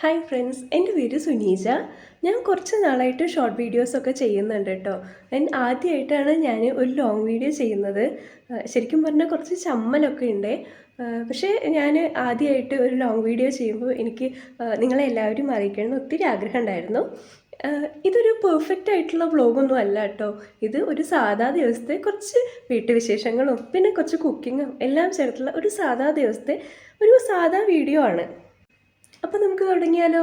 Hi friends, എൻ്റെ പേര് സുനീജ. ഞാൻ കുറച്ച് നാളായിട്ട് ഷോർട്ട് വീഡിയോസൊക്കെ ചെയ്യുന്നുണ്ട് കേട്ടോ. ആദ്യമായിട്ടാണ് ഞാൻ ഒരു ലോങ് വീഡിയോ ചെയ്യുന്നത്. ശരിക്കും പറഞ്ഞാൽ കുറച്ച് ചമ്മലൊക്കെ ഉണ്ട്. പക്ഷേ ഞാൻ ആദ്യമായിട്ട് ഒരു ലോങ് വീഡിയോ ചെയ്യുമ്പോൾ എനിക്ക് നിങ്ങളെ എല്ലാവരും അറിയിക്കണം ഒത്തിരി ആഗ്രഹം ഉണ്ടായിരുന്നു. ഇതൊരു പെർഫെക്റ്റ് ആയിട്ടുള്ള വ്ളോഗൊന്നും അല്ല കേട്ടോ. ഇത് ഒരു സാധാ ദിവസത്തെ കുറച്ച് വീട്ടുവിശേഷങ്ങളും പിന്നെ കുറച്ച് കുക്കിങ്ങും എല്ലാം ചേർത്തുള്ള ഒരു സാധാ ദിവസത്തെ ഒരു സാധാ വീഡിയോ ആണ്. അപ്പോൾ നമുക്ക് തുടങ്ങിയാലോ.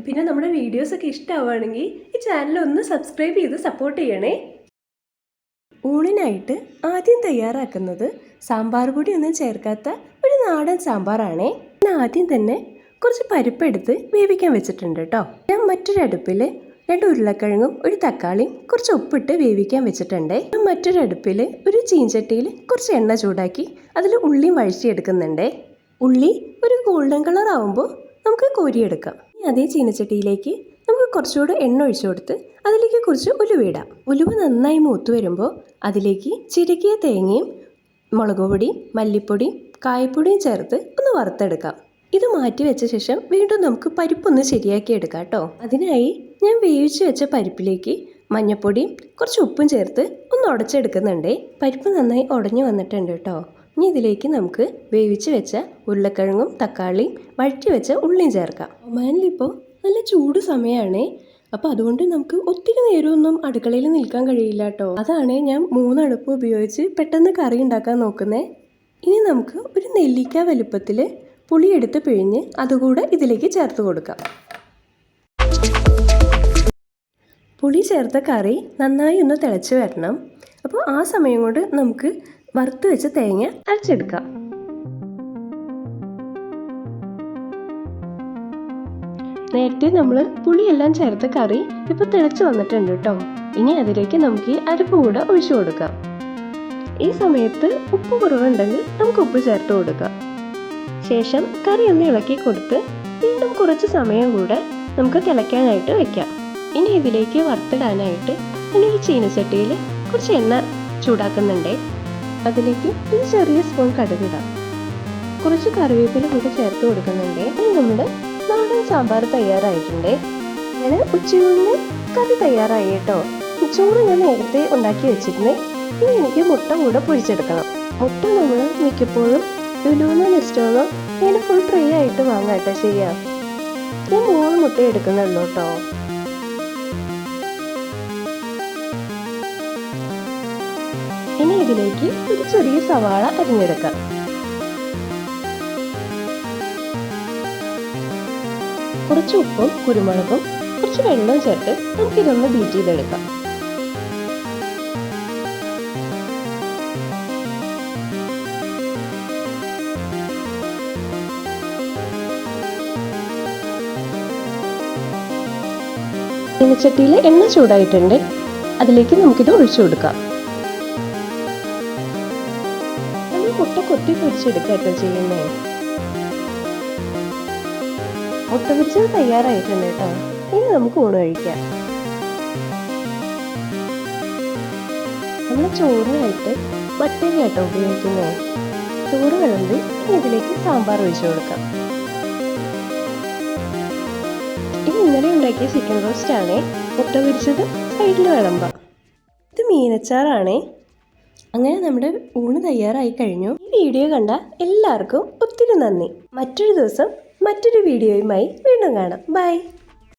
പിന്നെ നമ്മുടെ വീഡിയോസൊക്കെ ഇഷ്ടമാവുകയാണെങ്കിൽ ഈ ചാനൽ ഒന്ന് സബ്സ്ക്രൈബ് ചെയ്ത് സപ്പോർട്ട് ചെയ്യണേ. ഊണിനായിട്ട് ആദ്യം തയ്യാറാക്കുന്നത് സാമ്പാർ പൊടി ഒന്നും ചേർക്കാത്ത ഒരു നാടൻ സാമ്പാറാണേ. ഞാൻ ആദ്യം തന്നെ കുറച്ച് പരിപ്പെടുത്ത് വേവിക്കാൻ വെച്ചിട്ടുണ്ട് കേട്ടോ. ഞാൻ മറ്റൊരടുപ്പിൽ 2 ഉരുളക്കിഴങ്ങും ഒരു തക്കാളിയും കുറച്ച് ഉപ്പിട്ട് വേവിക്കാൻ വെച്ചിട്ടുണ്ട്. ഞാൻ മറ്റൊരടുപ്പിൽ ഒരു ചീഞ്ചട്ടിയിൽ കുറച്ച് എണ്ണ ചൂടാക്കി അതിൽ ഉള്ളിയും വഴറ്റിയെടുക്കുന്നുണ്ട്. ഉള്ളി ഒരു ഗോൾഡൻ കളർ ആവുമ്പോൾ നമുക്ക് കോരിയെടുക്കാം. അതേ ചീനച്ചട്ടിയിലേക്ക് നമുക്ക് കുറച്ചുകൂടെ എണ്ണ ഒഴിച്ചു കൊടുത്ത് അതിലേക്ക് കുറച്ച് ഉലുവ ഇടാം. ഉലുവ നന്നായി മൂത്ത് വരുമ്പോൾ അതിലേക്ക് ചിരകിയ തേങ്ങയും മുളക് പൊടിയും മല്ലിപ്പൊടിയും കായപ്പൊടിയും ചേർത്ത് ഒന്ന് വറുത്തെടുക്കാം. ഇത് മാറ്റി വെച്ച ശേഷം വീണ്ടും നമുക്ക് പരിപ്പൊന്ന് ശരിയാക്കി എടുക്കാം കേട്ടോ. അതിനായി ഞാൻ വേവിച്ച് വെച്ച പരിപ്പിലേക്ക് മഞ്ഞൾപ്പൊടിയും കുറച്ച് ഉപ്പും ചേർത്ത് ഒന്ന് ഉടച്ചെടുക്കുന്നുണ്ട്. പരിപ്പ് നന്നായി ഉടഞ്ഞു വന്നിട്ടുണ്ട് കേട്ടോ. ഇനി ഇതിലേക്ക് നമുക്ക് വേവിച്ച് വെച്ച ഉരുളക്കിഴങ്ങും തക്കാളിയും വഴറ്റി വെച്ച ഉള്ളിയും ചേർക്കാം. ഒമാനിലിപ്പോൾ നല്ല ചൂട് സമയമാണേ. അപ്പോൾ അതുകൊണ്ട് നമുക്ക് ഒത്തിരി നേരമൊന്നും അടുക്കളയിൽ നിൽക്കാൻ കഴിയില്ല കേട്ടോ. അതാണ് ഞാൻ 3 അടുപ്പ് ഉപയോഗിച്ച് പെട്ടെന്ന് കറി ഉണ്ടാക്കാൻ നോക്കുന്നത്. ഇനി നമുക്ക് ഒരു നെല്ലിക്ക വലുപ്പത്തിൽ പുളിയെടുത്ത് പിഴിഞ്ഞ് അതുകൂടെ ഇതിലേക്ക് ചേർത്ത് കൊടുക്കാം. പുളി ചേർത്ത കറി നന്നായി ഒന്ന് തിളച്ച് വരണം. അപ്പോൾ ആ സമയം കൊണ്ട് നമുക്ക് വറുത്ത് വെച്ച തേങ്ങ അരച്ചെടുക്കാം. നേരത്തെ നമ്മൾ പുളിയെല്ലാം ചേർത്ത കറി ഇപ്പോൾ തിളച്ച് വന്നിട്ടുണ്ട് കേട്ടോ. ഇനി അതിലേക്ക് നമുക്ക് ഈ അരപ്പ് കൂടെ ഒഴിച്ചു കൊടുക്കാം. ഈ സമയത്ത് ഉപ്പ് കുറവുണ്ടെങ്കിൽ നമുക്ക് ഉപ്പ് ചേർത്ത് കൊടുക്കാം. ശേഷം കറി ഒന്ന് ഇളക്കി കൊടുത്ത് വീണ്ടും കുറച്ച് സമയം കൂടെ നമുക്ക് തിളയ്ക്കാനായിട്ട് വെക്കാം. ഇനി ഇതിലേക്ക് വറുത്തിടാനായിട്ട് ഈ ചീനച്ചട്ടിയിൽ കുറച്ച് എണ്ണ ചൂടാക്കുന്നുണ്ട്. അതിലേക്ക് ഒരു ചെറിയ സ്പൂൺ കടുകിടാം. കുറച്ച് കറിവേപ്പില കൂടി ചേർത്ത് കൊടുക്കുന്നുണ്ട്. ഇനി നമ്മുടെ നാടൻ സാമ്പാർ തയ്യാറായിട്ടുണ്ട്. അങ്ങനെ ഉച്ചയൂണിന് കറി തയ്യാറായി കേട്ടോ. ചോറ് ഞാൻ നേരത്തെ ഉണ്ടാക്കി വെച്ചിരുന്നേ. ഇനി എനിക്ക് മുട്ട കൂടെ പൊരിച്ചെടുക്കണം. മുട്ട നമ്മൾ മിക്കപ്പോഴും ലുലുന്നോ നെസ്റ്റോന്നോ ഇങ്ങനെ ഫുൾ ഫ്രീ ആയിട്ട് വാങ്ങാം കേട്ടോ. ചെയ്യാം. ഞാൻ 3 മുട്ട എടുക്കുന്നുള്ളൂ കേട്ടോ. ഇനി ഇതിലേക്ക് ഒരു ചെറിയ സവാള അരിഞ്ഞെടുക്കാം. കുറച്ച് ഉപ്പും കുരുമുളകും കുറച്ച് വെള്ളവും ചേർത്ത് നമുക്കിതൊന്ന് ബീറ്റ് ചെയ്തെടുക്കാം. ചീനച്ചട്ടിയിൽ എണ്ണ ചൂടായിട്ടുണ്ട്. അതിലേക്ക് നമുക്കിത് ഒഴിച്ചു കൊടുക്കാം. മുട്ട കൊത്തി പൊരിച്ചെടുക്കാട്ടോ ചെയ്യുന്നേ. മുട്ട വെച്ച് തയ്യാറായിട്ടുണ്ട് കേട്ടോ. ഇനി നമുക്ക് ഊണ് കഴിക്കാം. നമ്മൾ ചോറിനായിട്ട് മട്ടരി കേട്ടോ ഉപയോഗിക്കുന്നത്. ചോറ് വിളമ്പി ഇനി ഇതിലേക്ക് സാമ്പാർ ഒഴിച്ചു കൊടുക്കാം. ഇത് ഇന്നലെ ഉണ്ടാക്കിയ ചിക്കൻ റോസ്റ്റ് ആണേ. മുട്ട പൊരിച്ചത് സൈഡിൽ വിളമ്പാം. ഇത് മീനച്ചാറാണേ. അങ്ങനെ നമ്മുടെ ഊണ് തയ്യാറായി കഴിഞ്ഞു. ഈ വീഡിയോ കണ്ട എല്ലാവർക്കും ഒത്തിരി നന്ദി. മറ്റൊരു ദിവസം മറ്റൊരു വീഡിയോയുമായി വീണ്ടും കാണാം. ബൈ.